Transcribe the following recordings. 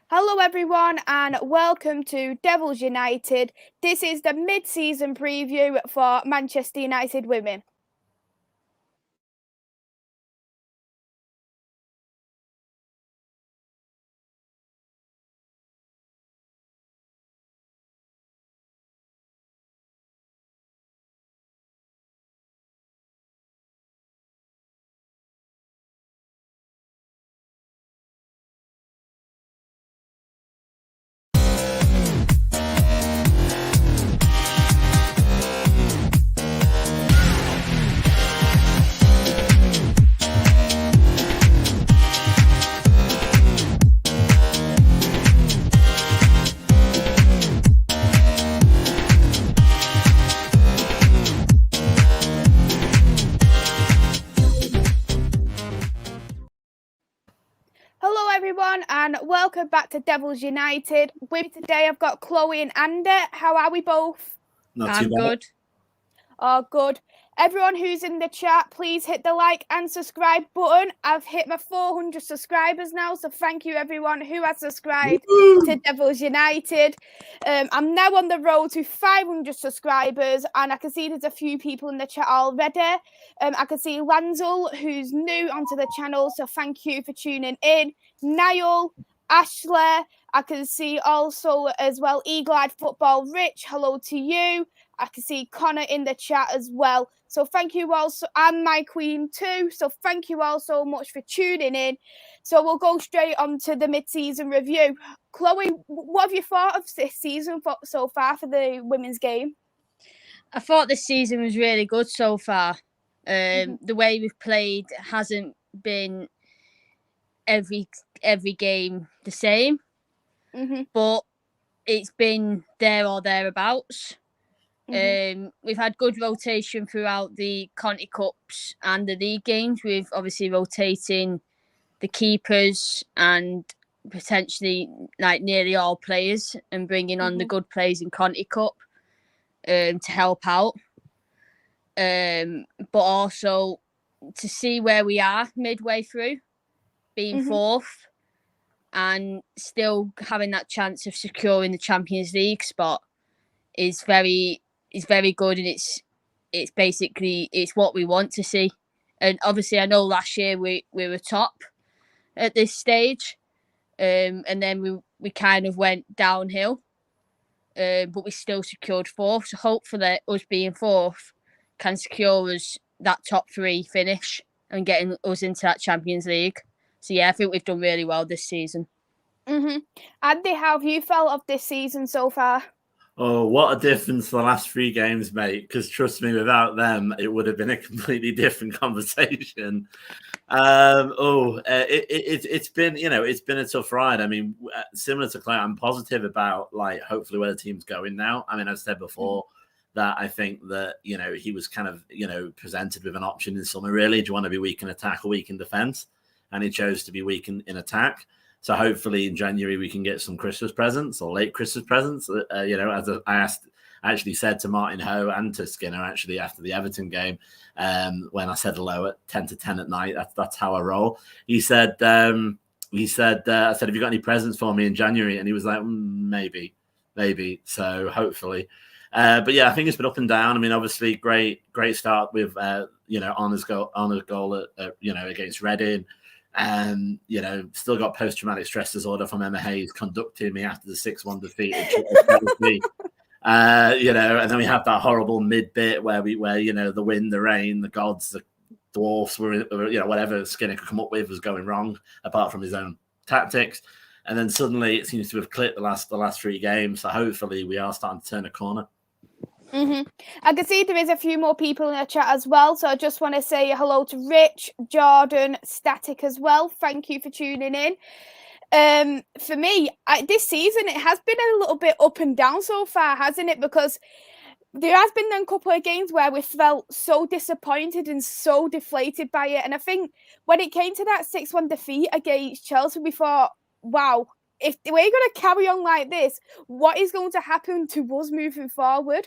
Hello everyone and welcome to Devils United. This is the mid-season preview for Manchester United women. Hello everyone and welcome back to Devils United. With me today I've got Chloe and Andy. How are we both? I'm good. Oh, good. Everyone who's in the chat, please hit the like and subscribe button. I've hit my 400 subscribers now, so thank you everyone who has subscribed to Devils United. I'm now on the road to 500 subscribers, and I can see there's a few people in the chat already. I can see Lanzel, who's new onto the channel, so thank you for tuning in. Niall, Ashley, I can see also as well Eagle-Eyed Football Rich, hello to you. I can see Connor in the chat as well. So thank you all, and my queen too. So thank you all so much for tuning in. So we'll go straight on to the mid-season review. Chloe, what have you thought of this season so far for the women's game? I thought this season was really good so far. The way we've played hasn't been every game the same, but it's been there or thereabouts. We've had good rotation throughout the Conti Cups and the league games. We've obviously rotating the keepers and potentially like nearly all players and bringing on the good players in Conti Cup to help out. But also to see where we are midway through, being fourth and still having that chance of securing the Champions League spot is very good, and it's basically what we want to see. And obviously I know last year we were top at this stage, and then we kind of went downhill, but we still secured fourth. So hopefully us being fourth can secure us that top three finish and getting us into that Champions League. So yeah, I think we've done really well this season. Andy, how have you felt of this season so far? Oh, what a difference the last 3 games make, because trust me, without them, it would have been a completely different conversation. It's been, it's been a tough ride. I mean, similar to Claire, I'm positive about, like, hopefully where the team's going now. I mean, I've said before that I think that, he was kind of, presented with an option in summer, really. Do you want to be weak in attack or weak in defense? And he chose to be weak in attack. So hopefully in January we can get some Christmas presents or late Christmas presents. As I actually said to Martin Ho and to Skinner actually after the Everton game, when I said hello at 10 to 10 at night, that's how I roll. I said, have you got any presents for me in January? And he was like, maybe. So hopefully. But yeah, I think it's been up and down. I mean, obviously great start with, Honor's goal against Reading. Still got post-traumatic stress disorder from Emma Hayes conducting me after the 6-1 defeat. And then we have that horrible mid-bit where the wind, the rain, the gods, the dwarfs were, whatever Skinner could come up with was going wrong, apart from his own tactics. And then suddenly it seems to have clicked the last 3 games. So hopefully we are starting to turn a corner. I can see there is a few more people in the chat as well, so I just want to say hello to Rich, Jordan, Static as well. Thank you for tuning in. For me, this season it has been a little bit up and down so far, hasn't it? Because there has been a couple of games where we felt so disappointed and so deflated by it, and I think when it came to that 6-1 defeat against Chelsea, we thought, wow, if we're going to carry on like this, what is going to happen to us moving forward?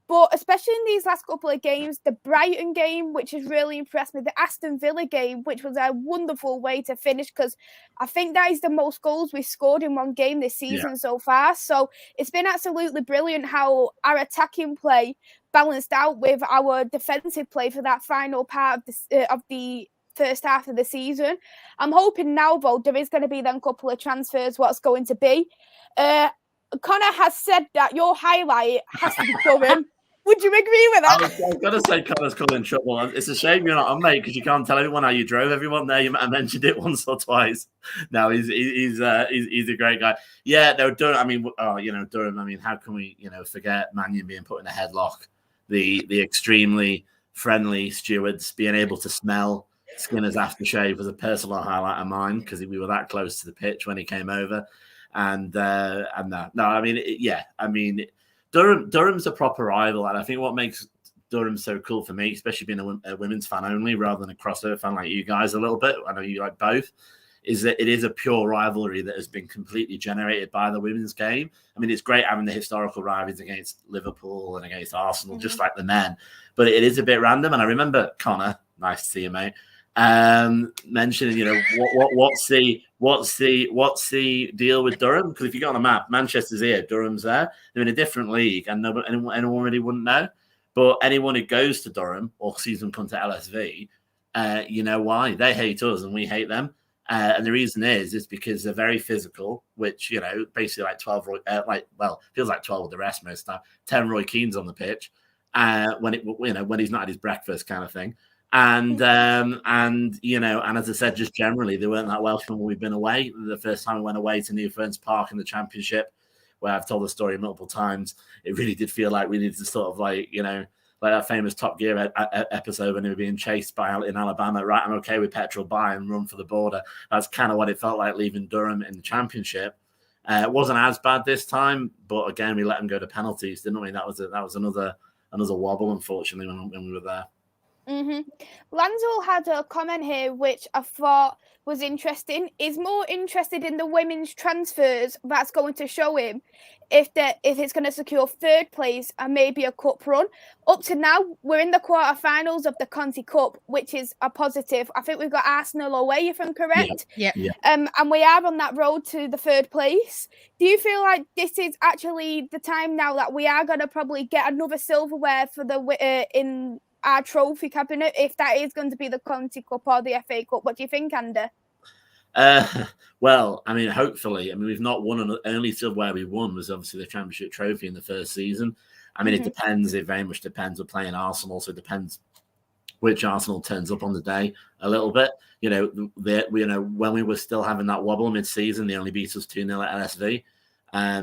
But especially in these last couple of games, the Brighton game, which has really impressed me, the Aston Villa game, which was a wonderful way to finish, because I think that is the most goals we've scored in one game this season so far. So it's been absolutely brilliant how our attacking play balanced out with our defensive play for that final part of the first half of the season. I'm hoping now, though, there is going to be then a couple of transfers, what's going to be. Connor has said that your highlight has to be Durham. Would you agree with that? I was going to say Connor's causing trouble. It's a shame you're not on, mate, because you can't tell everyone how you drove everyone there. I mentioned it once or twice. No, he's a great guy. Yeah, no, Durham. I mean, Durham. I mean, how can we, forget Mannion being put in a headlock? The extremely friendly stewards being able to smell Skinner's aftershave was a personal highlight of mine because we were that close to the pitch when he came over, and that. No, I mean, Durham's a proper rival, and I think what makes Durham so cool for me, especially being a women's fan only rather than a crossover fan like you guys a little bit. I know you like both. Is that it is a pure rivalry that has been completely generated by the women's game. I mean, it's great having the historical rivalries against Liverpool and against Arsenal, just like the men, but it is a bit random. And I remember Connor, nice to see you, mate, mentioning, what's the deal with Durham? Because if you go on a map, Manchester's here, Durham's there. They're in a different league, and anyone really wouldn't know. But anyone who goes to Durham or sees them come to LSV, you know why they hate us and we hate them. And the reason is because they're very physical, which, basically like 12, feels like 12 with the rest most of the time. 10 Roy Keane's on the pitch when he's not at his breakfast kind of thing. And as I said, just generally, they weren't that welcome when we've been away. The first time we went away to New Ferns Park in the Championship, where I've told the story multiple times, it really did feel like we needed to sort of like that famous Top Gear episode when they were being chased in Alabama. Right, I'm okay with petrol, buy and run for the border. That's kind of what it felt like leaving Durham in the Championship. It wasn't as bad this time, but again, we let them go to penalties, didn't we? That was another wobble, unfortunately, when we were there. Lanzel had a comment here which I thought was interesting. He's more interested in the women's transfers that's going to show him if it's going to secure third place and maybe a cup run. Up to now, we're in the quarterfinals of the Conti Cup, which is a positive. I think we've got Arsenal away, if I'm correct. Yeah. And we are on that road to the third place. Do you feel like this is actually the time now that we are going to probably get another silverware for in our trophy cabinet, if that is going to be the Conti Cup or the FA Cup? What do you think, Andy? Well, I mean, hopefully. I mean, we've not won. The only silverware we won was obviously the Championship trophy in the first season. I mean, it depends. It very much depends. We're playing Arsenal, so it depends which Arsenal turns up on the day a little bit. When we were still having that wobble mid-season, they only beat us 2-0 at LSV.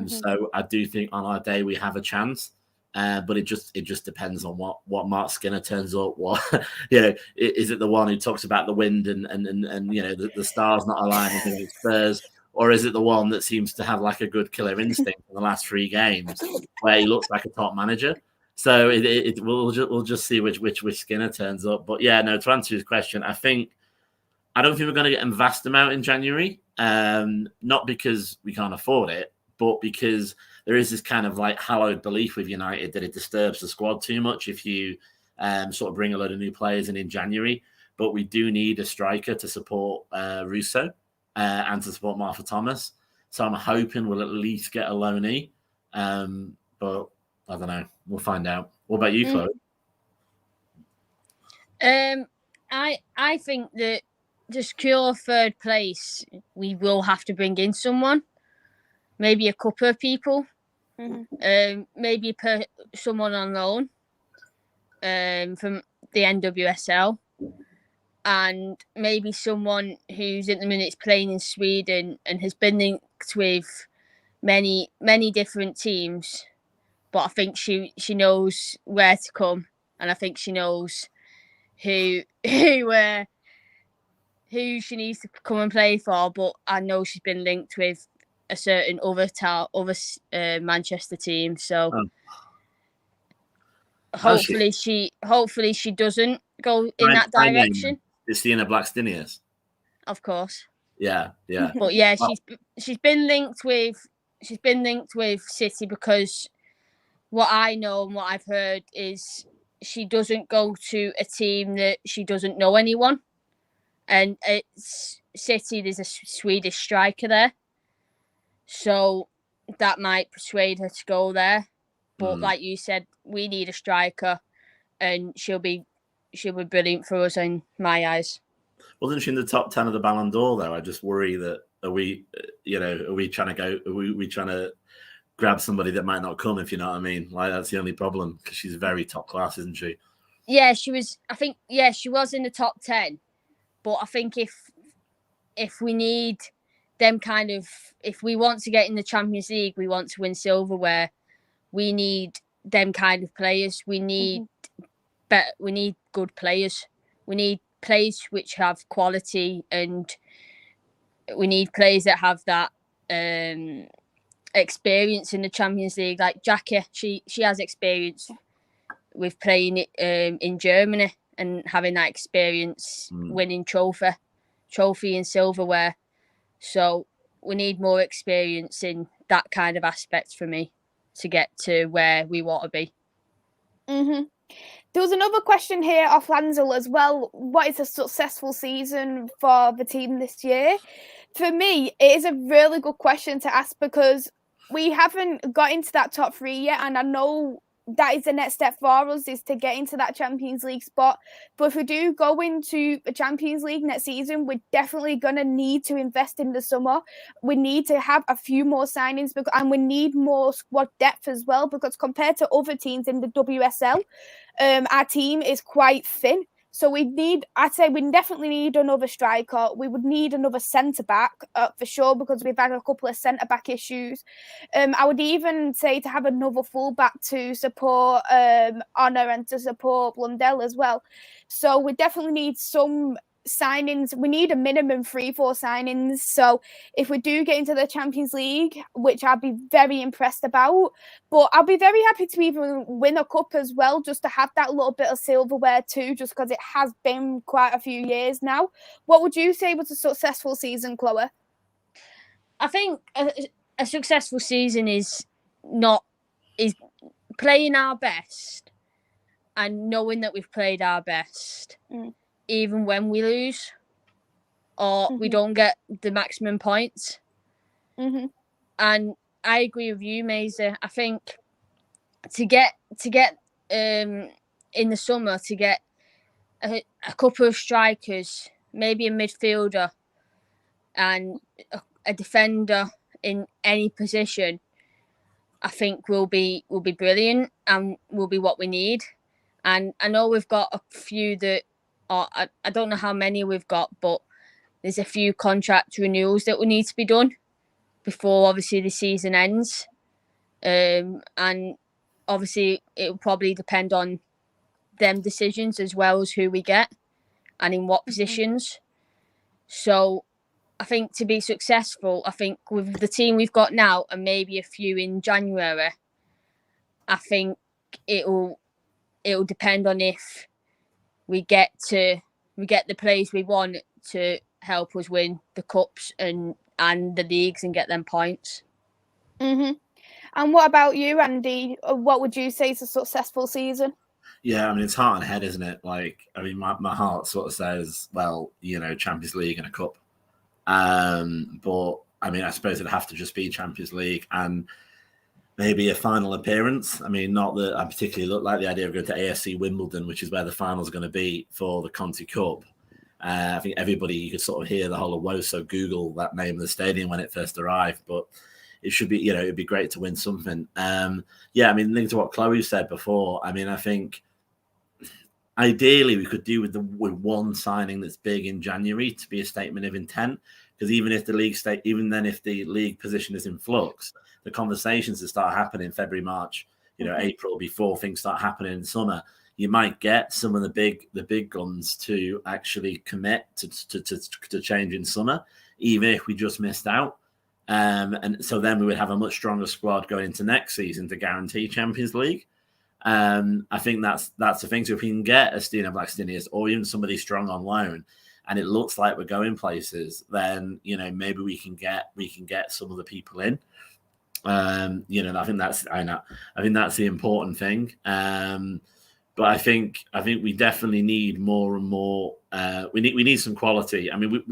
So I do think on our day we have a chance. But it just depends on what Mark Skinner turns up. What is it the one who talks about the wind and the stars not aligning against Spurs, or is it the one that seems to have like a good killer instinct in the last 3 games where he looks like a top manager? So we'll just see which Skinner turns up. But yeah, no. To answer his question, I don't think we're going to get a vast amount in January. Not because we can't afford it, but because there is this kind of like hallowed belief with United that it disturbs the squad too much if you sort of bring a load of new players in January. But we do need a striker to support Russo and to support Martha Thomas. So I'm hoping we'll at least get a loanee. But I don't know. We'll find out. What about you, Chloe? I think that to secure third place, we will have to bring in someone. Maybe a couple of people, maybe someone on loan from the NWSL, and maybe someone who's at the minute playing in Sweden and has been linked with many different teams. But I think she knows where to come, and I think she knows who she needs to come and play for. But I know she's been linked with a certain other Manchester team, so hopefully she doesn't go in that direction. Christina Blackstenius, of course. Yeah. But yeah, she's been linked with City because what I know and what I've heard is she doesn't go to a team that she doesn't know anyone, and it's City. There's a Swedish striker there, so that might persuade her to go there. But like you said, we need a striker, and she'll be brilliant for us in my eyes. Wasn't she in the top 10 of the Ballon d'Or though? I just worry that are we trying to grab somebody that might not come, if you know what I mean? Like, that's the only problem, because she's very top class, isn't she? Yeah, she was. I think she was in the top 10. But I think if we need them kind of, if we want to get in the Champions League, we want to win silverware, we need them kind of players. We need we need good players. We need players which have quality, and we need players that have that experience in the Champions League. Like Jackie, she has experience with playing it in Germany and having that experience winning trophy and silverware. So we need more experience in that kind of aspect for me to get to where we want to be. There was another question here off Lansel as well. What is a successful season for the team this year? For me, it is a really good question to ask because we haven't got into that top 3 yet, and I know that is the next step for us, is to get into that Champions League spot. But if we do go into the Champions League next season, we're definitely going to need to invest in the summer. We need to have a few more signings, and we need more squad depth as well, because compared to other teams in the WSL, our team is quite thin. So I'd say we definitely need another striker. We would need another centre-back for sure, because we've had a couple of centre-back issues. I would even say to have another full-back to support Honor and to support Blundell as well. So we definitely need some signings. We need a minimum 3-4 signings. So if we do get into the Champions League, which I'll be very impressed about, but I'll be very happy to even win a cup as well, just to have that little bit of silverware too, just because it has been quite a few years now. What would you say was a successful season, Chloe? I think a successful season is playing our best and knowing that we've played our best. Even when we lose or we don't get the maximum points. And I agree with you, Maisy. I think to get in the summer, to get a couple of strikers, maybe a midfielder and a defender in any position, I think will be brilliant and will be what we need. And I know we've got a few that I don't know how many we've got, but there's a few contract renewals that will need to be done before obviously the season ends. And obviously it will probably depend on them decisions as well as who we get and in what positions. So I think to be successful, I think with the team we've got now and maybe a few in January, I think it'll depend on if we get the players we want to help us win the cups and the leagues and get them points. And what about you, Andy? What would you say is a successful season? Yeah, I mean, it's heart and head, isn't it? Like, I mean, my heart sort of says, well, Champions League and a cup. But I mean, I suppose it'd have to just be Champions League and maybe a final appearance. I mean, not that I particularly like the idea of going to AFC Wimbledon, which is where the final's going to be for the Conti Cup. I think everybody, you could sort of hear the whole of WOSO Google that name of the stadium when it first arrived, but it should be, it'd be great to win something. I mean, linked to what Chloe said before, I mean, I think ideally we could do with one signing that's big in January to be a statement of intent, because even if the league position is in flux, the conversations that start happening in February, March, April, before things start happening in summer, you might get some of the big guns to actually commit to change in summer, even if we just missed out. And so then we would have a much stronger squad going into next season to guarantee Champions League. I think that's the thing. So if we can get a Stina Blackstenius or even somebody strong on loan, and it looks like we're going places, then maybe we can get some of the people in. I think that's the important thing. But I think we definitely need more and more. We need some quality. I mean,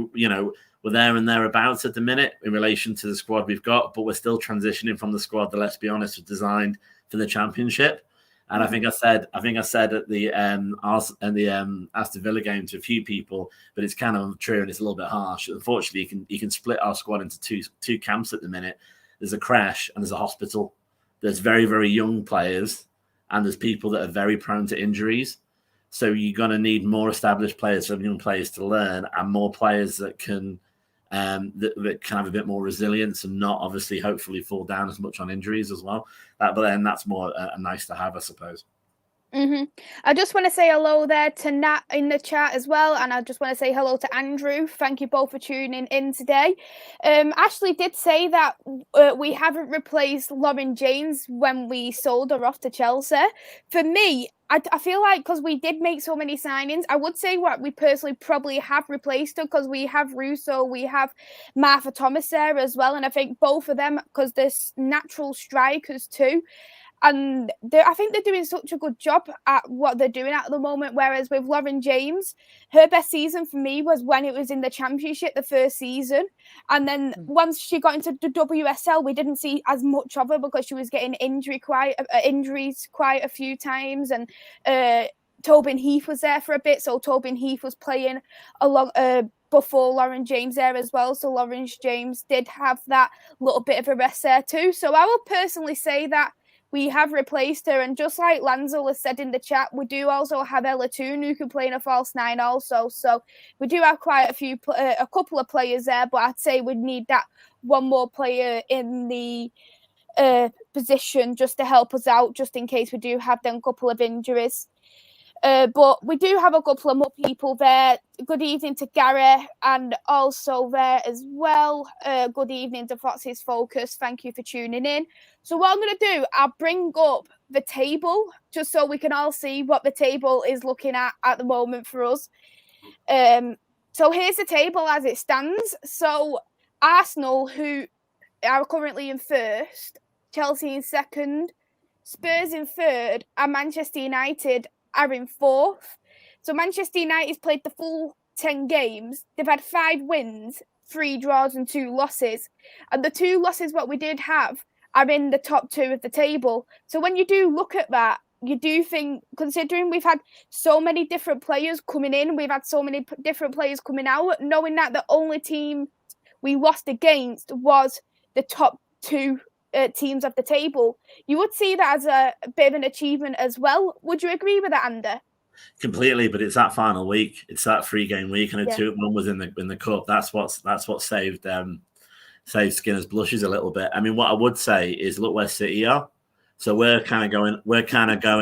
we're there and thereabouts at the minute in relation to the squad we've got, but we're still transitioning from the squad that, let's be honest, was designed for the Championship. And I think I said at the Aston Villa game to a few people, but it's kind of true and it's a little bit harsh. Unfortunately, you can split our squad into two camps at the minute. There's a crash and there's a hospital. There's very, very young players and there's people that are very prone to injuries. So you're going to need more established players, some young players to learn, and more players that can that can have a bit more resilience and not obviously hopefully fall down as much on injuries as well. But then that's more nice to have, I suppose. I just want to say hello there to Nat in the chat as well, and I just want to say hello to Andrew. Thank you both for tuning in today. Ashley did say that we haven't replaced Lauren James when we sold her off to Chelsea. For me, I feel like because we did make so many signings, I would say what we personally probably have replaced her, because we have Russo, we have Martha Thomas there as well, and I think both of them, because they're natural strikers too. And I think they're doing such a good job at what they're doing at the moment. Whereas with Lauren James, her best season for me was when it was in the Championship, the first season. And then once she got into the WSL, we didn't see as much of her because she was getting injuries quite a few times. And Tobin Heath was there for a bit. So Tobin Heath was playing along before Lauren James there as well. So Lauren James did have that little bit of a rest there too. So I will personally say that we have replaced her, and just like Lanzel has said in the chat, we do also have Ella Toon, who can play in a false nine also. So we do have quite a couple of players there, but I'd say we'd need that one more player in the position just to help us out, just in case we do have them couple of injuries. But we do have a couple of more people there. Good evening to Gary, and also there as well. Good evening to Foxy's Focus. Thank you for tuning in. So what I'm going to do, I'll bring up the table just so we can all see what the table is looking at the moment for us. So here's the table as it stands. So Arsenal, who are currently in first, Chelsea in second, Spurs in third, and Manchester United are in fourth. So Manchester United's played the full 10 games. They've had 5 wins, 3 draws and 2 losses. And the 2 losses what we did have are in the top 2 of the table. So when you do look at that, you do think, considering we've had so many different players coming in, we've had so many different players coming out, knowing that the only team we lost against was the top 2 teams of the table, you would see that as a bit of an achievement as well. Would you agree with that, Andy? Completely, but it's that final week. It's that 3-game week, and one was in the cup. That's what saved Skinner's blushes a little bit. I mean, what I would say is, look where City are. So we're kind of going.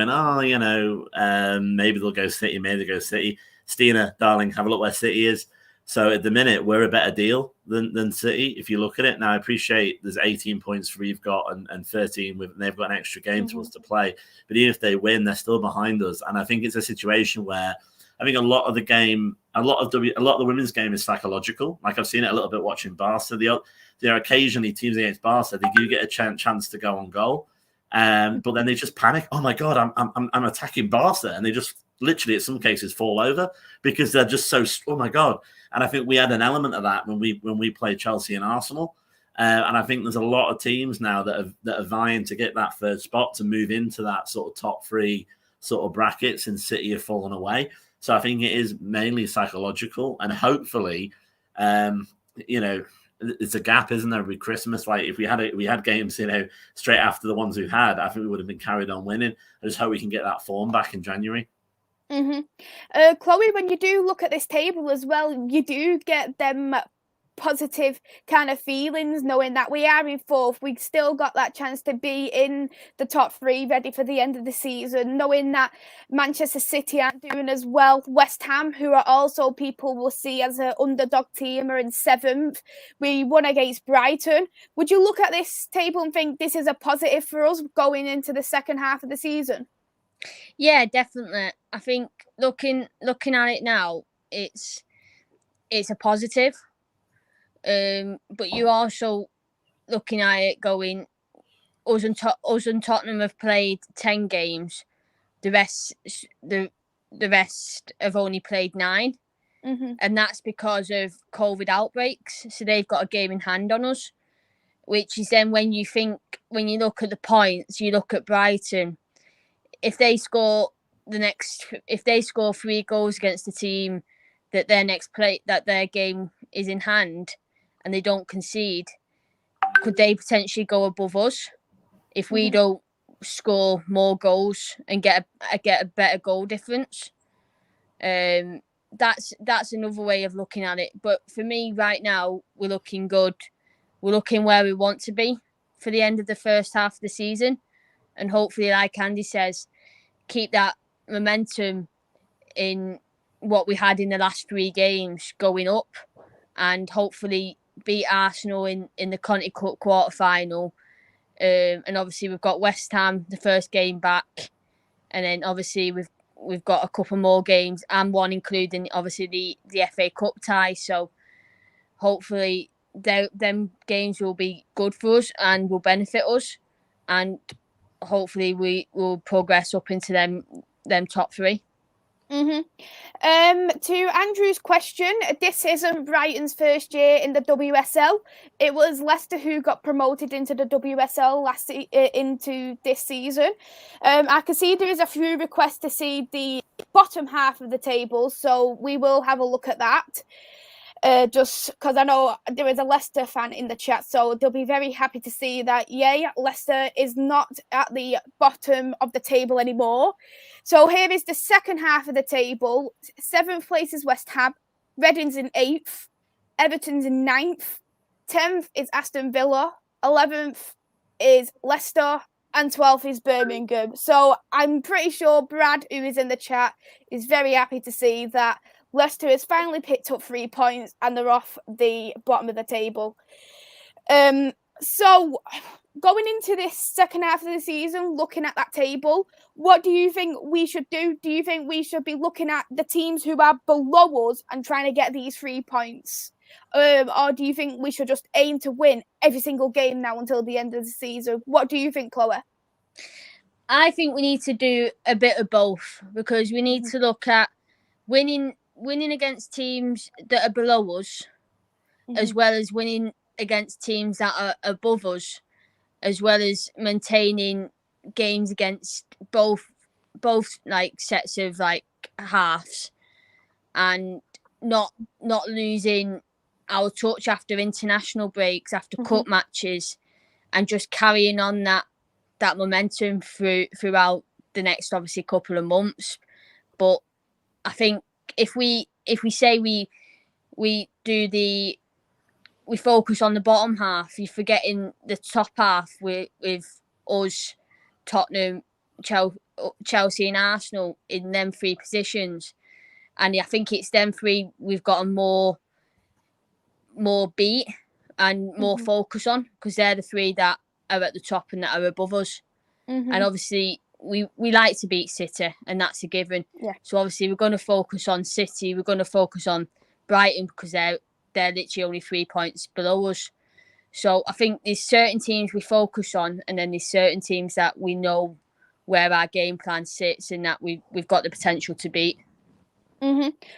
Oh, maybe they'll go City. Maybe they'll go City. Stina, darling, have a look where City is. So at the minute, we're a better deal than City, if you look at it. Now, I appreciate there's 18 points we've got and 13. They've got an extra game to us to play. But even if they win, they're still behind us. And I think it's a situation where I think a lot of the women's game is psychological. Like I've seen it a little bit watching Barca. There are occasionally teams against Barca, they do get a chance to go on goal. But then they just panic. Oh my God, I'm attacking Barca. And they just literally, in some cases, fall over because they're just so, oh my God. And I think we had an element of that when we played Chelsea and Arsenal. And I think there's a lot of teams now that are vying to get that third spot to move into that sort of top 3 sort of brackets, and City have fallen away. So I think it is mainly psychological, and hopefully, it's a gap, isn't there, with Christmas? Like if we had games, straight after the ones we've had, I think we would have been carried on winning. I just hope we can get that form back in January. Chloe, when you do look at this table as well, you do get them positive kind of feelings knowing that we are in fourth. We still got that chance to be in the top 3 ready for the end of the season, knowing that Manchester City aren't doing as well. West Ham, who are also people will see as an underdog team, are in 7th. We won against Brighton. Would you look at this table and think this is a positive for us going into the second half of the season? Yeah, definitely. I think looking at it now, it's it's a positive. But you're also looking at it going, us and Tottenham have played 10 games. The rest have only played 9. And that's because of COVID outbreaks. So they've got a game in hand on us, which is then when you look at the points, you look at Brighton. If they score 3 goals against the team that their game is in hand, and they don't concede, could they potentially go above us if we don't score more goals and get a better goal difference? That's another way of looking at it. But for me, right now, we're looking good. We're looking where we want to be for the end of the first half of the season, and hopefully, like Andy says, keep that momentum in what we had in the last 3 games going up, and hopefully beat Arsenal in the Conti Cup quarter-final. And obviously we've got West Ham the first game back, and then obviously we've got a couple more games, and one including obviously the FA Cup tie. So hopefully them games will be good for us and will benefit us, and hopefully we will progress up into them top 3. To Andrew's question, this isn't Brighton's first year in the WSL. It was Leicester who got promoted into the WSL into this season. I can see there is a few requests to see the bottom half of the table, so we will have a look at that. Just because I know there is a Leicester fan in the chat, so they'll be very happy to see that, Leicester is not at the bottom of the table anymore. So here is the second half of the table. 7th place is West Ham, Reading's in 8th, Everton's in 9th, 10th is Aston Villa, 11th is Leicester, and 12th is Birmingham. So I'm pretty sure Brad, who is in the chat, is very happy to see that Leicester has finally picked up 3 points and they're off the bottom of the table. So going into this second half of the season, looking at that table, what do you think we should do? Do you think we should be looking at the teams who are below us and trying to get these 3 points? Or do you think we should just aim to win every single game now until the end of the season? What do you think, Chloe? I think we need to do a bit of both, because we need to look at winning against teams that are below us, as well as winning against teams that are above us, as well as maintaining games against both like sets of like halves, and not losing our touch after international breaks, after cup matches, and just carrying on that momentum throughout the next obviously couple of months. But I think if we say we focus on the bottom half, you're forgetting the top half with us, Tottenham, Chelsea and Arsenal in them 3 positions. And I think it's them 3 we've got a more beat and more focus on, because they're the 3 that are at the top and that are above us. And obviously we like to beat City, and that's a given. So obviously we're going to focus on City, we're going to focus on Brighton, because they're literally only 3 points below us. So I think there's certain teams we focus on, and then there's certain teams that we know where our game plan sits and that we've got the potential to beat.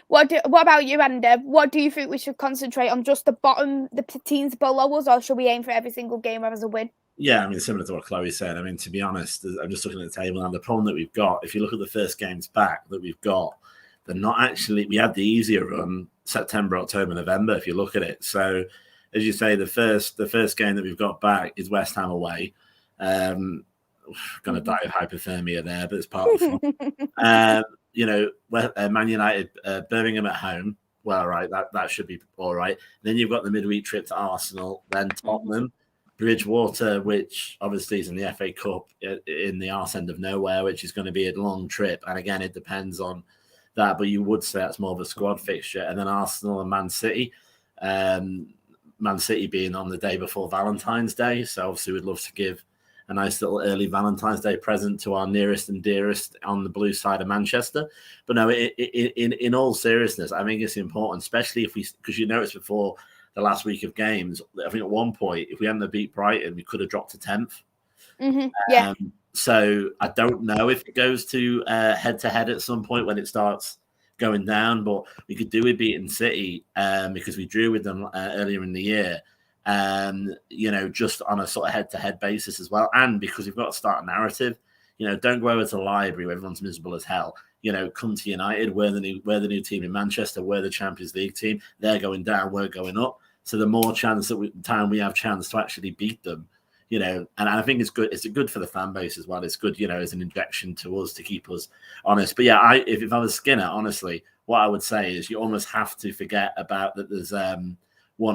What about you, Andy? What do you think we should concentrate on? Just the teams below us, or should we aim for every single game as a win? Yeah, I mean, similar to what Chloe said. I mean, to be honest, I'm just looking at the table now. The problem that we've got, if you look at the first games back that we've got, they're not actually. We had the easier run September, October, November. If you look at it, so as you say, the first game that we've got back is West Ham away. Going to die of hypothermia there, but it's part of the fun. Man United, Birmingham at home. Well, right, that should be all right. Then you've got the midweek trip to Arsenal, then Tottenham. Bridgewater, which obviously is in the FA Cup in the arse end of nowhere, which is going to be a long trip. And again, it depends on that, but you would say that's more of a squad fixture. And then Arsenal and Man City. Man City being on the day before Valentine's Day. So obviously we'd love to give a nice little early Valentine's Day present to our nearest and dearest on the blue side of Manchester. But no, in all seriousness, I think it's important, especially because you noticed before the last week of games, I think at one point, if we hadn't beat Brighton, we could have dropped to 10th. Yeah. So I don't know if it goes to head-to-head at some point when it starts going down, but we could do with beating City because we drew with them earlier in the year. Just on a sort of head-to-head basis as well, and because we've got to start a narrative. Don't go over to the library where everyone's miserable as hell. Come to United. We're the new team in Manchester. We're the Champions League team. They're going down. We're going up. So the more chance that we have chance to actually beat them, and I think it's good. It's good for the fan base as well. It's good, as an injection to us to keep us honest. But yeah, if I was Skinner, honestly, what I would say is you almost have to forget about that. There's 1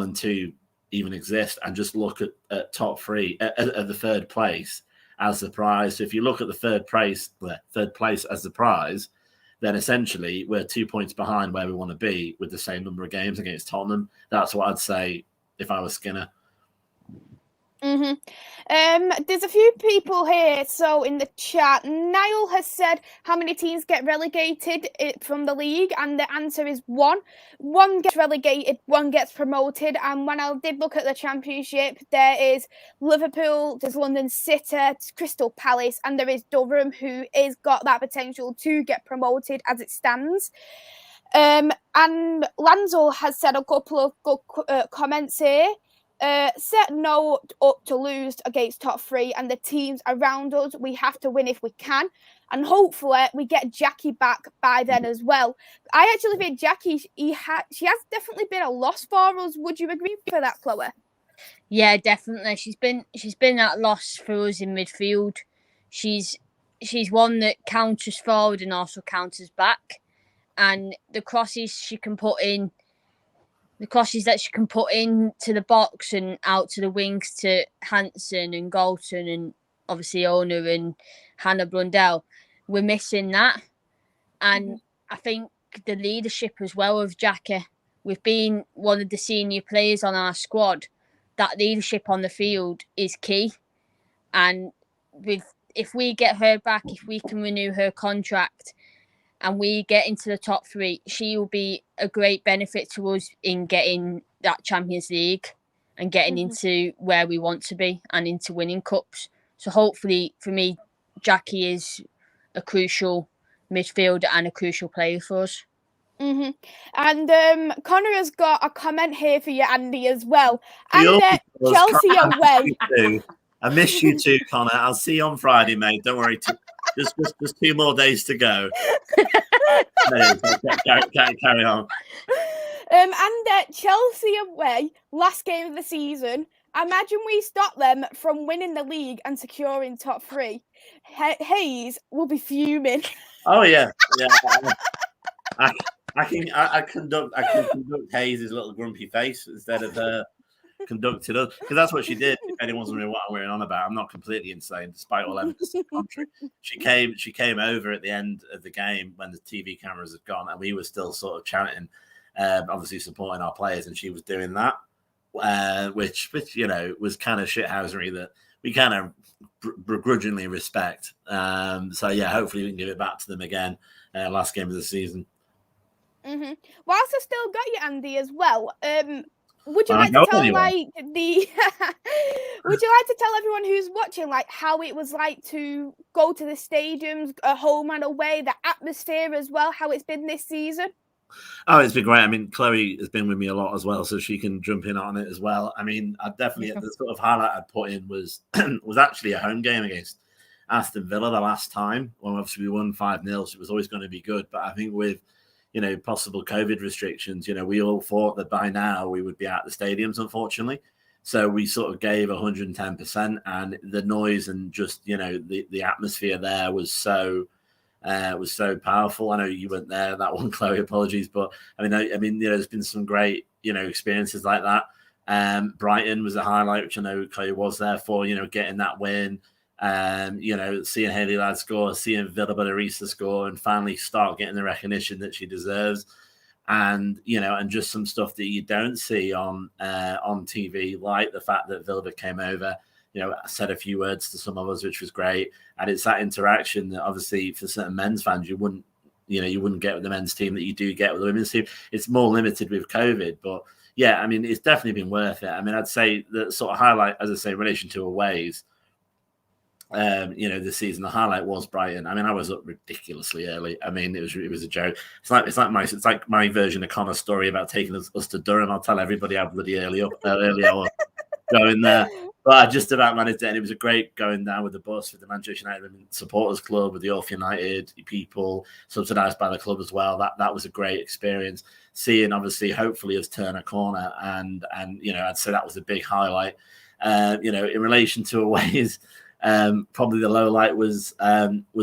and 2 even exist, and just look at top 3 at the third place as the prize. So if you look at the third place as the prize, then essentially we're 2 points behind where we want to be with the same number of games against Tottenham. That's what I'd say if I was Skinner. There's a few people here. So in the chat, Niall has said how many teams get relegated from the league, and the answer is 1. 1 gets relegated, 1 gets promoted. And when I did look at the Championship, there is Liverpool, there's London City, there's Crystal Palace, and there is Durham, who is got that potential to get promoted as it stands. And Lanzo has said a couple of good comments here. Set no up to lose against top 3, and the teams around us, we have to win if we can, and hopefully we get Jackie back by then as well. I actually think Jackie, she has definitely been a loss for us. Would you agree for that, Chloe? Yeah, definitely. She's been that loss for us in midfield. She's one that counters forward and also counters back, and the crosses that she can put into the box and out to the wings to Hansen and Galton and obviously Ona and Hannah Brundell, we're missing that. And I think the leadership as well of Jackie, with being one of the senior players on our squad, that leadership on the field is key. And if we get her back, if we can renew her contract, and we get into the top 3, she will be a great benefit to us in getting that Champions League and getting into where we want to be and into winning cups. So hopefully, for me, Jackie is a crucial midfielder and a crucial player for us. And Connor has got a comment here for you, Andy, as well. And Chelsea away. I miss you too, Connor. I'll see you on Friday, mate. Don't worry. Just 2 more days to go. Carry on. And Chelsea away, last game of the season. Imagine we stop them from winning the league and securing top 3. Hayes will be fuming. Oh yeah. I can conduct Hayes' little grumpy face instead of her conducted us, because that's what she did. If anyone's wondering what I'm wearing on about, I'm not completely insane, despite all evidence to the contrary. She came over at the end of the game when the TV cameras had gone, and we were still sort of chanting, obviously supporting our players, and she was doing that, which was kind of shithousery that we kind of begrudgingly respect. So yeah, hopefully we can give it back to them again. Last game of the season. Whilst I still got you, Andy, as well. Would you like to tell Would you like to tell everyone who's watching how it was like to go to the stadiums, home and away, the atmosphere as well, how it's been this season? Oh, it's been great. I mean, Chloe has been with me a lot as well, so she can jump in on it as well. I mean, I definitely the sort of highlight I'd put in was actually a home game against Aston Villa the last time, when obviously we won 5-0, so it was always going to be good. But I think with possible COVID restrictions, we all thought that by now we would be at the stadiums, unfortunately. So we sort of gave 110%, and the noise and just, the atmosphere there was so powerful. I know you weren't there, that one, Chloe, apologies. But I mean, there's been some great, experiences like that. Brighton was a highlight, which I know Chloe was there for, getting that win. Seeing Hayley Ladd score, seeing Villa Barisa score, and finally start getting the recognition that she deserves, and and just some stuff that you don't see on TV, like the fact that Villa came over, said a few words to some of us, which was great. And it's that interaction that obviously for certain men's fans, you wouldn't get with the men's team that you do get with the women's team. It's more limited with COVID, but yeah, I mean, it's definitely been worth it. I mean, I'd say the sort of highlight, as I say, in relation to aways, this season, the highlight was Brighton. I mean, I was up ridiculously early. I mean, it was a joke. It's like my version of Connor's story about taking us to Durham. I'll tell everybody how bloody early I was going there. But I just about managed it, and it was a great going down with the bus with the Manchester United Supporters Club, with the Orth United people, subsidised by the club as well. That was a great experience. Seeing, obviously, hopefully us turn a corner, and I'd say that was a big highlight. In relation to aways, probably the low light was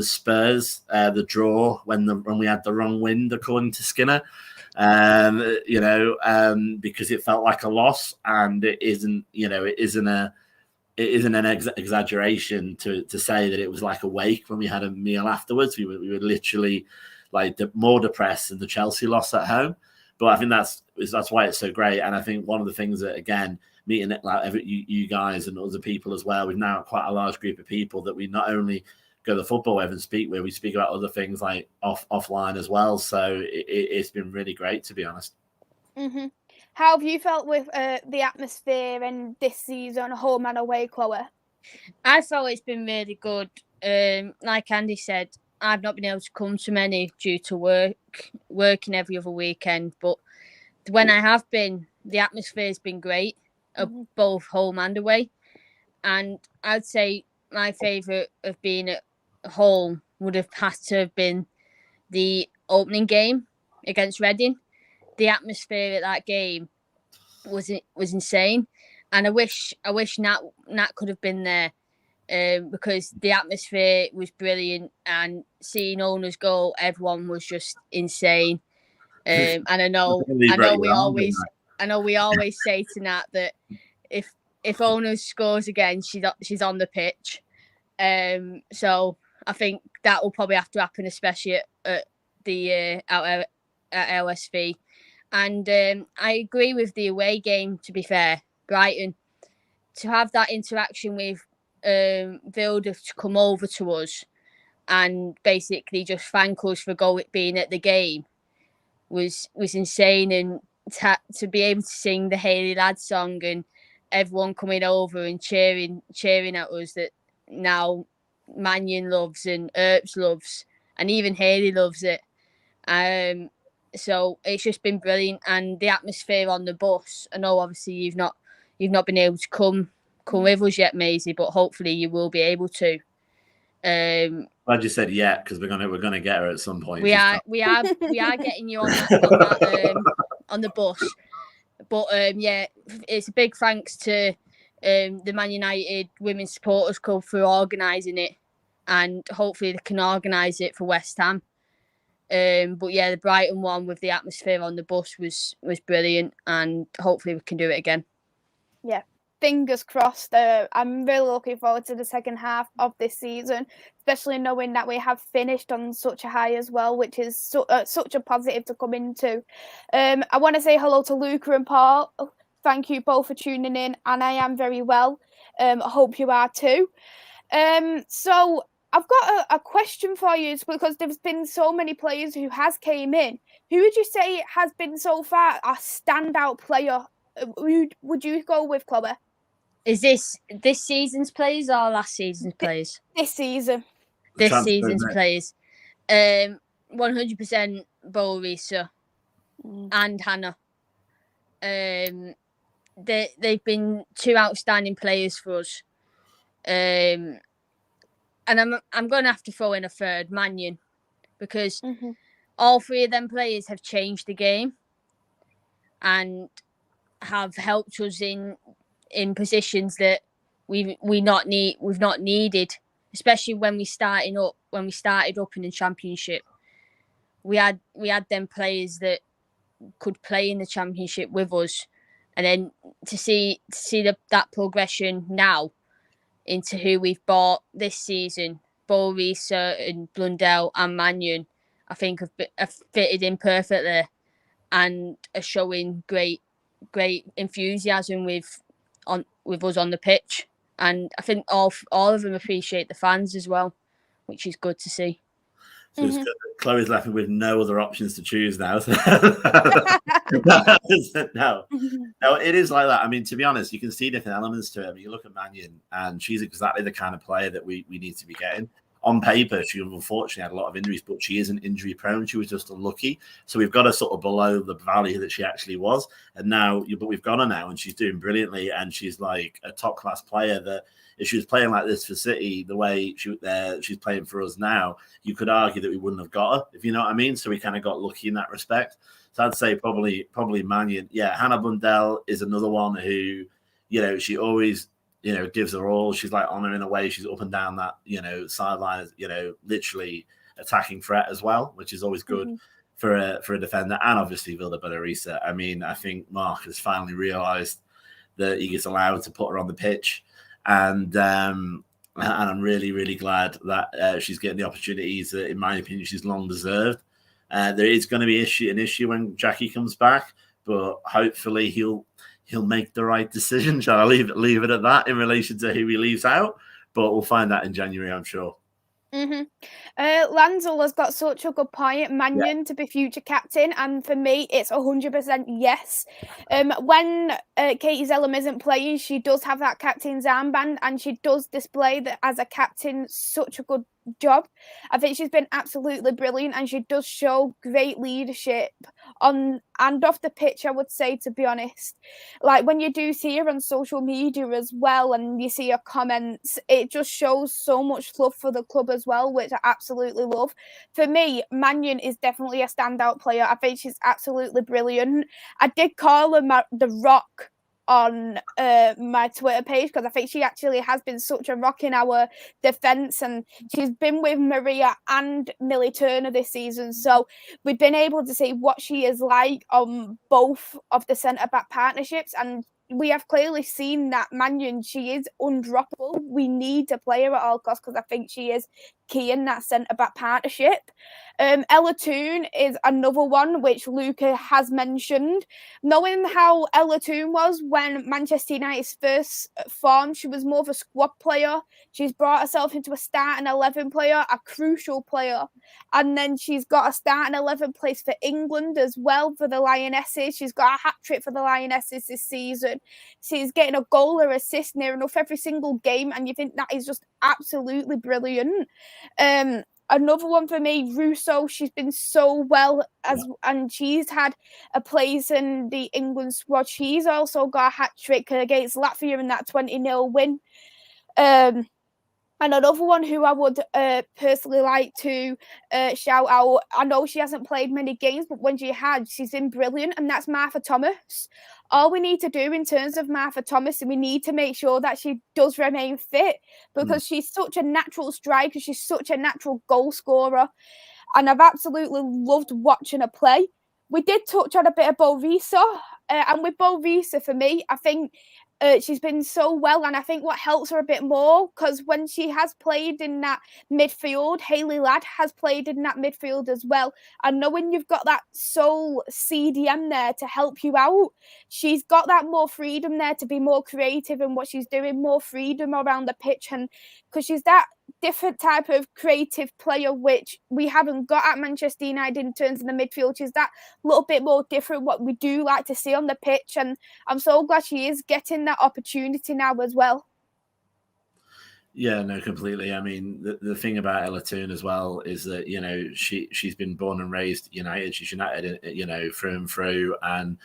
Spurs, the draw when we had the wrong wind, according to Skinner. Because it felt like a loss, and it isn't an exaggeration to say that it was like a wake when we had a meal afterwards. We were literally like more depressed than the Chelsea loss at home. But I think that's why it's so great. And I think one of the things that, again, meeting like you guys and other people as well, we've now got quite a large group of people that we not only go to football with and speak with, we speak about other things like offline as well. So it's been really great, to be honest. Mm-hmm. How have you felt with the atmosphere and this season, home and away, Chloe? I felt it's been really good. Like Andy said, I've not been able to come to many due to working every other weekend. But when I have been, the atmosphere has been great, both home and away. And I'd say my favourite of being at home would have had to have been the opening game against Reading. The atmosphere at that game was insane, and I wish Nat could have been there, because the atmosphere was brilliant, and seeing owners go, everyone was just insane. And I know we always say to Nat that if owners scores again, she's on the pitch. So I think that will probably have to happen, especially at the at LSV. And I agree with the away game, to be fair, Brighton. To have that interaction with Vilda to come over to us and basically just thank us for being at the game was insane. And to be able to sing the Haley Ladd song and everyone coming over and cheering at us that now Mannion loves and Earps loves and even Haley loves it. So it's just been brilliant, and the atmosphere on the bus. I know obviously you've not been able to come with us yet, Maisy, but hopefully you will be able to. Glad you said yeah, because we're gonna get her at some point. We are getting you on that on the bus. But yeah, it's a big thanks to the Man United Women's Supporters Club for organising it, and hopefully they can organise it for West Ham. But yeah, the Brighton one with the atmosphere on the bus was brilliant, and hopefully we can do it again. Yeah, fingers crossed. I'm really looking forward to the second half of this season, especially knowing that we have finished on such a high as well, which is such a positive to come into. I want to say hello to Luca and Paul. Thank you both for tuning in, and I am very well. I hope you are too. So I've got a question for you, because there's been so many players who has came in. Who would you say has been so far a standout player? Who would you go with, Chloe? Is this season's players or last season's players? This season. This season's players. 100% Bo Risa and Hannah. They've been two outstanding players for us. And I'm going to have to throw in a third, Mannion, because all three of them players have changed the game and have helped us in positions that we've not needed, especially when we started up in the Championship. We had them players that could play in the Championship with us, and then to see that progression now into who we've bought this season, Bo Risa and Blundell and Mannion, I think have fitted in perfectly and are showing great enthusiasm with us on the pitch. And I think all of them appreciate the fans as well, which is good to see. So it's good that Chloe's left with no other options to choose now. No, it is like that. I mean, to be honest, you can see different elements to it. I mean, you look at Mannion, and she's exactly the kind of player that we need to be getting. On paper, she unfortunately had a lot of injuries, but she isn't injury prone. She was just unlucky. So we've got her sort of below the value that she actually was. And now, but we've got her now, and she's doing brilliantly. And she's like a top class player that if she was playing like this for City, the way she's playing for us now, you could argue that we wouldn't have got her, if you know what I mean. So we kind of got lucky in that respect. So I'd say probably Mannion. Yeah, Hannah Bundell is another one who, she always, gives her all. She's like on her in a way. She's up and down that, sideline, literally attacking threat as well, which is always good for a defender. And obviously Vilda Bellarisa. I mean, I think Mark has finally realised that he gets allowed to put her on the pitch. And I'm really, really glad that she's getting the opportunities that, in my opinion, she's long deserved. There is going to be an issue when Jackie comes back, but hopefully he'll make the right decision. Shall I leave it at that in relation to who he leaves out? But we'll find that in January, I'm sure. Lansel has got such a good point. Mannion to be future captain, and for me, it's 100% yes. When Katie Zellum isn't playing, she does have that captain's armband, and she does display that as a captain such a good job. I think she's been absolutely brilliant, and she does show great leadership on and off the pitch, I would say, to be honest. Like when you do see her on social media as well, and you see her comments, it just shows so much love for the club as well, which I absolutely love. For me, Mannion is definitely a standout player. I think she's absolutely brilliant. I did call her the Rock on my Twitter page because I think she actually has been such a rock in our defence, and she's been with Maria and Millie Turner this season, so we've been able to see what she is like on both of the centre-back partnerships, and we have clearly seen that Mannion, she is undroppable. We need to play her at all costs because I think she is key in that centre-back partnership. Ella Toone is another one which Luca has mentioned. Knowing how Ella Toone was when Manchester United's first formed, she was more of a squad player. She's brought herself into a starting 11 player, a crucial player. And then she's got a starting 11 place for England as well for the Lionesses. She's got a hat-trick for the Lionesses this season. She's getting a goal or assist near enough every single game, and you think that is just absolutely brilliant. Another one for me, Russo. She's been so well and she's had a place in the England squad. She's also got a hat-trick against Latvia in that 20-0 win. And another one who I would personally like to shout out, I know she hasn't played many games, but when she had, she's been brilliant, and that's Martha Thomas. All we need to do in terms of Martha Thomas, and we need to make sure that she does remain fit, because she's such a natural striker, she's such a natural goal scorer, and I've absolutely loved watching her play. We did touch on a bit of Bo Risa, and with Bo Risa, for me, I think she's been so well, and I think what helps her a bit more, because when she has played in that midfield, Hayley Ladd has played in that midfield as well, and knowing you've got that sole CDM there to help you out, she's got that more freedom there to be more creative in what she's doing, more freedom around the pitch, and because she's that different type of creative player which we haven't got at Manchester United in terms of the midfield. She's that little bit more different what we do like to see on the pitch, and I'm so glad she is getting that opportunity now as well. Yeah, no, completely. I mean, the thing about Ella Toone as well is that, she's been born and raised United. She's United, through and through. And,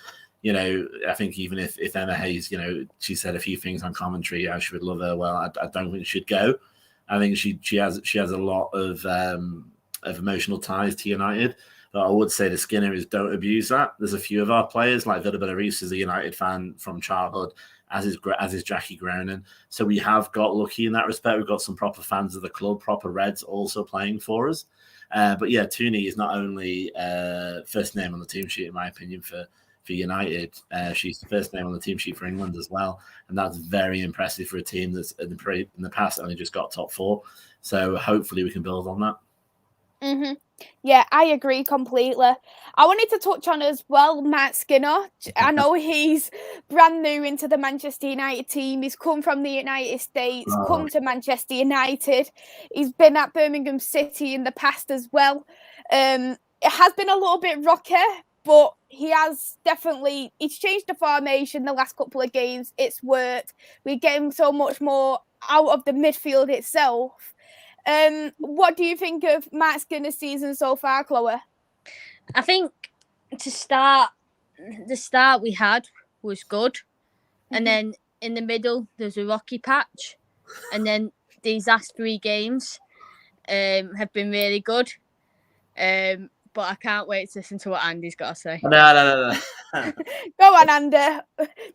I think even if Emma Hayes, she said a few things on commentary, how she would love her. Well, I don't think she'd go. I think she has a lot of emotional ties to United. But I would say the Skinner is don't abuse that. There's a few of our players, like Vilda Bellarisa is a United fan from childhood, as is Jackie Gronin. So we have got lucky in that respect. We've got some proper fans of the club, proper Reds also playing for us. But yeah, Tooney is not only first name on the team sheet, in my opinion, for United. She's the first name on the team sheet for England as well. And that's very impressive for a team that's in the past only just got top four. So hopefully we can build on that. Yeah, I agree completely. I wanted to touch on as well Matt Skinner. I know he's brand new into the Manchester United team. He's come from the United States, come to Manchester United. He's been at Birmingham City in the past as well. It has been a little bit rocky, but he's changed the formation the last couple of games. It's worked. We're getting so much more out of the midfield itself. What do you think of Matt Skinner's season so far, Chloe? I think the start we had was good, and then in the middle there's a rocky patch, and then these last 3 games have been really good. But I can't wait to listen to what Andy's got to say. No. Go on, Andy.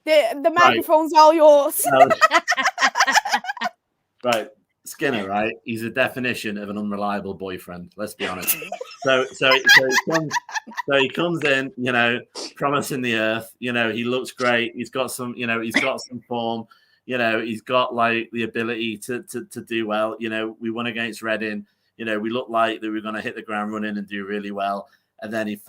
The microphone's all yours. Right. Skinner, right? He's a definition of an unreliable boyfriend. Let's be honest. So he comes in, promising the earth. He looks great. He's got some form. He's got like the ability to do well. We won against Reading. We looked like that we were going to hit the ground running and do really well. And then he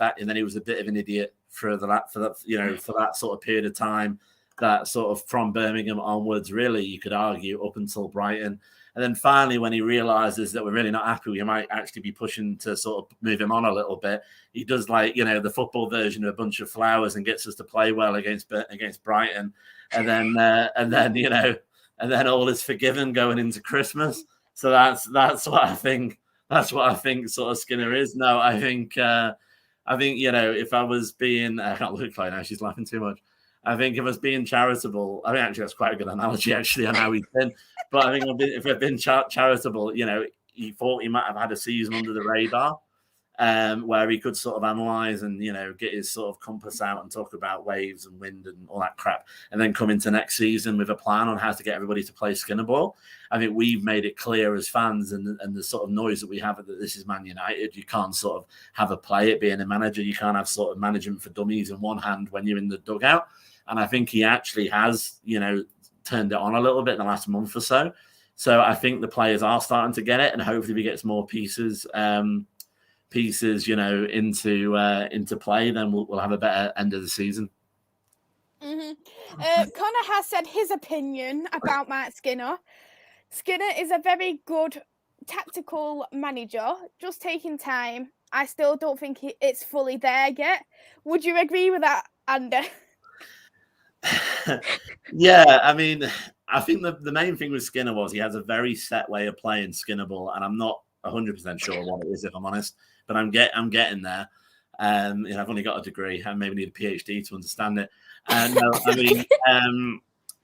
was a bit of an idiot for that sort of period of time. That sort of from Birmingham onwards, really, you could argue up until Brighton. And then finally, when he realizes that we're really not happy, we might actually be pushing to sort of move him on a little bit. He does the football version of a bunch of flowers and gets us to play well against Brighton. And then all is forgiven going into Christmas. So that's what I think. That's what I think sort of Skinner is. No, I think if I was being, I can't look at Chloe now, she's laughing too much. I think if I was being charitable, I mean, actually, that's quite a good analogy, actually, on how he's been. But I think if I've been charitable, he thought he might have had a season under the radar where he could sort of analyse and, get his sort of compass out and talk about waves and wind and all that crap, and then come into next season with a plan on how to get everybody to play Skinner ball. I think we've made it clear as fans and the sort of noise that we have that this is Man United. You can't sort of have a play at being a manager. You can't have sort of management for dummies in one hand when you're in the dugout. And I think he actually has, turned it on a little bit in the last month or so. So I think the players are starting to get it, and hopefully we get some more pieces, into play. Then we'll have a better end of the season. Connor has said his opinion about Matt Skinner. Skinner is a very good tactical manager, just taking time. I still don't think it's fully there yet. Would you agree with that, Andy? Yeah, I mean, I think the main thing with Skinner was he has a very set way of playing Skinner ball, and I'm not 100% sure what it is, if I'm honest, but I'm getting there. I've only got a degree. I maybe need a PhD to understand it. No, I mean,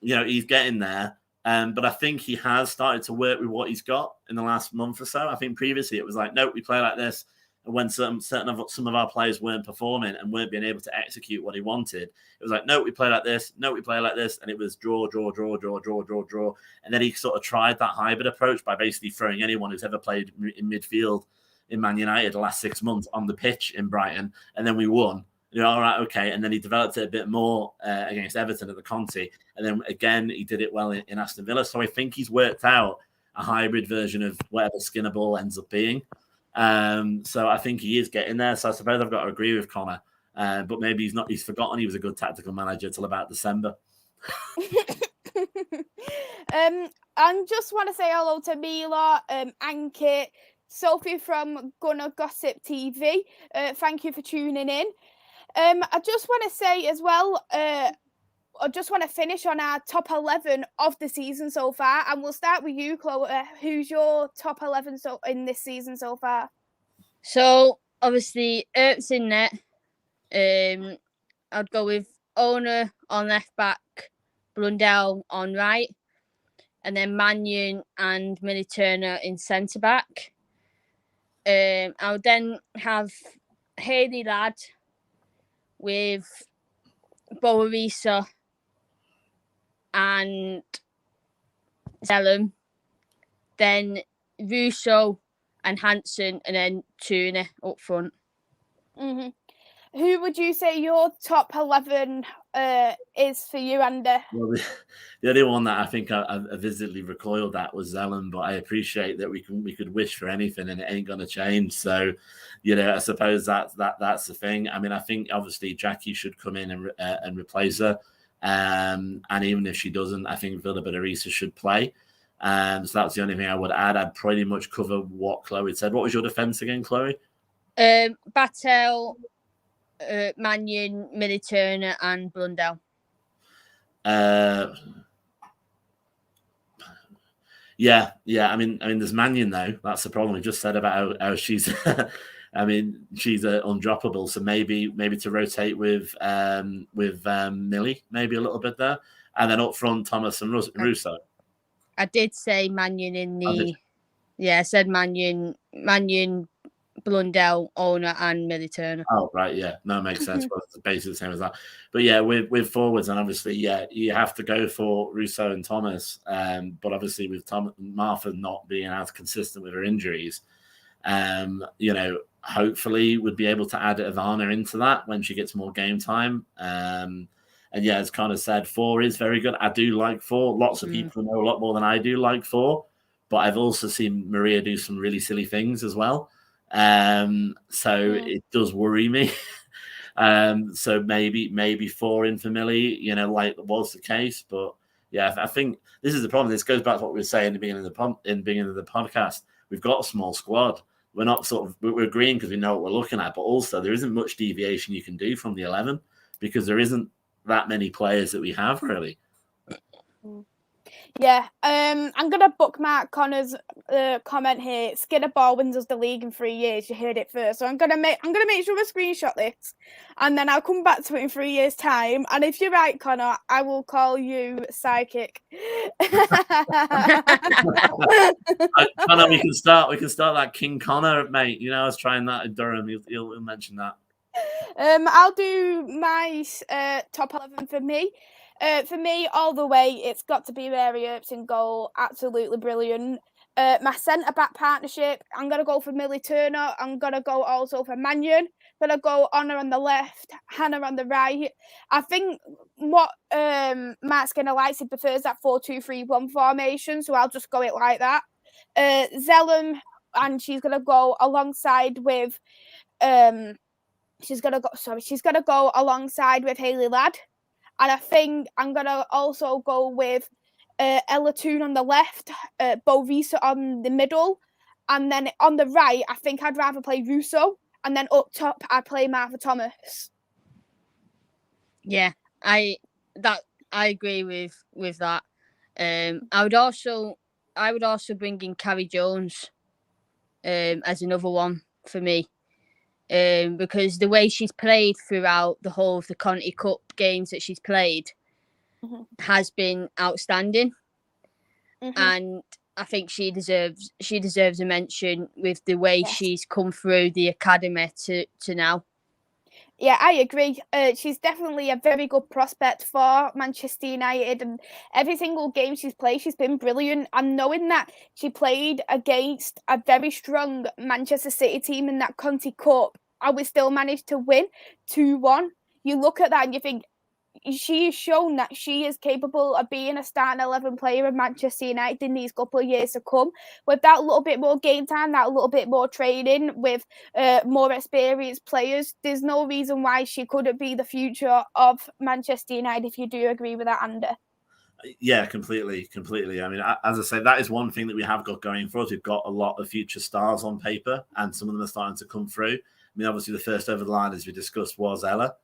he's getting there. But I think he has started to work with what he's got in the last month or so. I think previously it was like, no, we play like this. And when some of our players weren't performing and weren't being able to execute what he wanted, it was like, no, we play like this. No, we play like this. And it was draw. And then he sort of tried that hybrid approach by basically throwing anyone who's ever played in midfield in Man United the last 6 months on the pitch in Brighton. And then we won. All right, okay. And then he developed it a bit more against Everton at the Conti. And then again, he did it well in Aston Villa. So I think he's worked out a hybrid version of whatever Skinner ball ends up being. So I think he is getting there. So I suppose I've got to agree with Connor. But maybe he's forgotten he was a good tactical manager till about December. And just want to say hello to Mila, Ankit, Sophie from Gunner Gossip TV. Thank you for tuning in. I just want to say as well, I just want to finish on our top 11 of the season so far. And we'll start with you, Chloe. Who's your top 11 in this season so far? So, obviously, Earp's in net. I'd go with Owner on left back, Blundell on right, and then Mannion and Millie Turner in centre back. I would then have Hayley Ladd with Boarisa and Zellum, then Russo and Hansen, and then Tuna up front. Mm-hmm. Who would you say your top 11 is for you, Andy? Well, the only one that I think I visibly recoiled at was Zelen, but I appreciate that we could wish for anything and it ain't gonna change. So, I suppose that's the thing. I mean, I think obviously Jackie should come in and replace her, and even if she doesn't, I think Villa Berisa should play. So that's the only thing I would add. I'd pretty much cover what Chloe said. What was your defense again, Chloe? Battel, Mannion, Millie-Turner, and Blundell. Yeah. I mean, there's Mannion though. That's the problem we just said about how she's. I mean, she's undroppable. So maybe to rotate with Millie, maybe a little bit there, and then up front Thomas and Russo. I did say Mannion in the. I said Mannion, Blundell, Owner, and Millie-Turner. Oh, right, yeah. No, it makes sense. Well, it's basically the same as that. But yeah, with forwards, and obviously, you have to go for Russo and Thomas. But obviously, with Martha not being as consistent with her injuries, hopefully would be able to add Ivana into that when she gets more game time. And yeah, as Connor said, 4 is very good. I do like 4. Lots of people know a lot more than I do like 4. But I've also seen Maria do some really silly things as well. It does worry me. So maybe 4 in for Millie, like was the case. But yeah, I think this is the problem. This goes back to what we were saying in the beginning of the podcast. We've got a small squad. We're not we're agreeing because we know what we're looking at, but also there isn't much deviation you can do from the 11 because there isn't that many players that we have really. Yeah, I'm gonna bookmark Connor's comment here. Skinner Ball wins us the league in 3 years. You heard it first, so I'm gonna make sure I screenshot this, and then I'll come back to it in 3 years' time. And if you're right, Connor, I will call you psychic. Connor, we can start that King Connor, mate. I was trying that in Durham. He'll mention that. I'll do my top 11 for me. For me, all the way, it's got to be Mary Earps in goal. Absolutely brilliant. My centre-back partnership, I'm going to go for Millie-Turner. I'm going to go also for Mannion. I'm going to go Honor on the left, Hannah on the right. I think what Matt Skinner likes, he prefers that 4-2-3-1 formation, so I'll just go it like that. Zellum, and she's going to go alongside with... she's going to go alongside with Hayley Ladd. And I think I'm going to also go with Ella Toon on the left, Bo Risa on the middle. And then on the right, I think I'd rather play Russo. And then up top, I'd play Martha Thomas. Yeah, I agree with that. I would also bring in Carrie Jones as another one for me. Because the way she's played throughout the whole of the Conti Cup games that she's played has been outstanding, and I think she deserves a mention with the way she's come through the academy to now. Yeah, I agree. She's definitely a very good prospect for Manchester United, and every single game she's played, she's been brilliant. And knowing that she played against a very strong Manchester City team in that Conti Cup, and we still managed to win 2-1. You look at that and you think she has shown that she is capable of being a starting 11 player in Manchester United in these couple of years to come. With that little bit more game time, that little bit more training with more experienced players, there's no reason why she couldn't be the future of Manchester United, if you do agree with that, Andy. Yeah, completely. I mean, as I say, that is one thing that we have got going for us. We've got a lot of future stars on paper, and some of them are starting to come through. I mean, obviously, the first over the line, as we discussed, was Ella.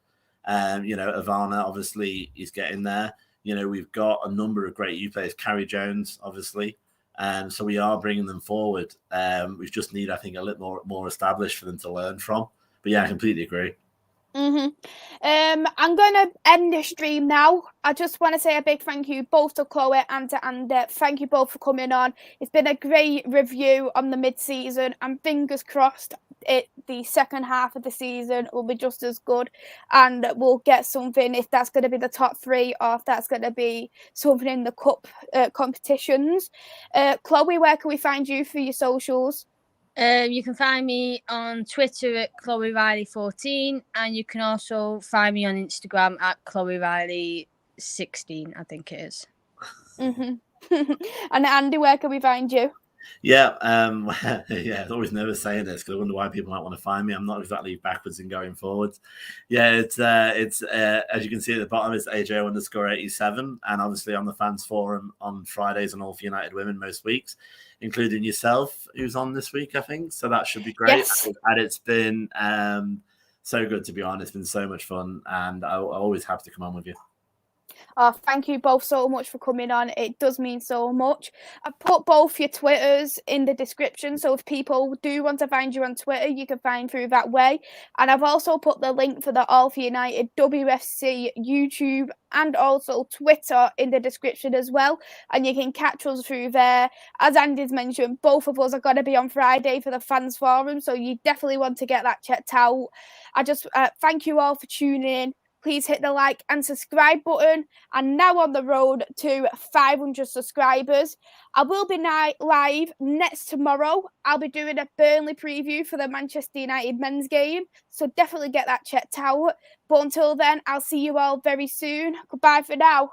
Ivana obviously is getting there. We've got a number of great youth players. Carrie Jones, obviously. So we are bringing them forward. We just need, I think, a little more established for them to learn from. But yeah, I completely agree. I'm going to end the stream now. I just want to say a big thank you both to Chloe and to Andy. Thank you both for coming on. It's been a great review on the mid-season, and fingers crossed the second half of the season will be just as good, and we'll get something, if that's going to be the top 3 or if that's going to be something in the cup competitions. Chloe, where can we find you for your socials? You can find me on Twitter at Chloe Riley14, and you can also find me on Instagram at Chloe Riley16, I think it is. And Andy, where can we find you? Yeah, yeah, I'm always nervous saying this because I wonder why people might want to find me. I'm not exactly backwards and going forwards. Yeah, it's as you can see at the bottom, it's AJ_87, and obviously on the fans forum on Fridays and all for United Women most weeks, including yourself, who's on this week, I think. So that should be great. Yes. And it's been so good to be on. It's been so much fun, and I always have to come on with you. Oh, thank you both so much for coming on. It does mean so much. I've put both your Twitters in the description, so if people do want to find you on Twitter, you can find through that way. And I've also put the link for the All for United WFC YouTube and also Twitter in the description as well. And you can catch us through there. As Andy's mentioned, both of us are going to be on Friday for the fans forum, so you definitely want to get that checked out. I just thank you all for tuning in. Please hit the like and subscribe button. And now on the road to 500 subscribers. I will be live next tomorrow. I'll be doing a Burnley preview for the Manchester United men's game. So definitely get that checked out. But until then, I'll see you all very soon. Goodbye for now.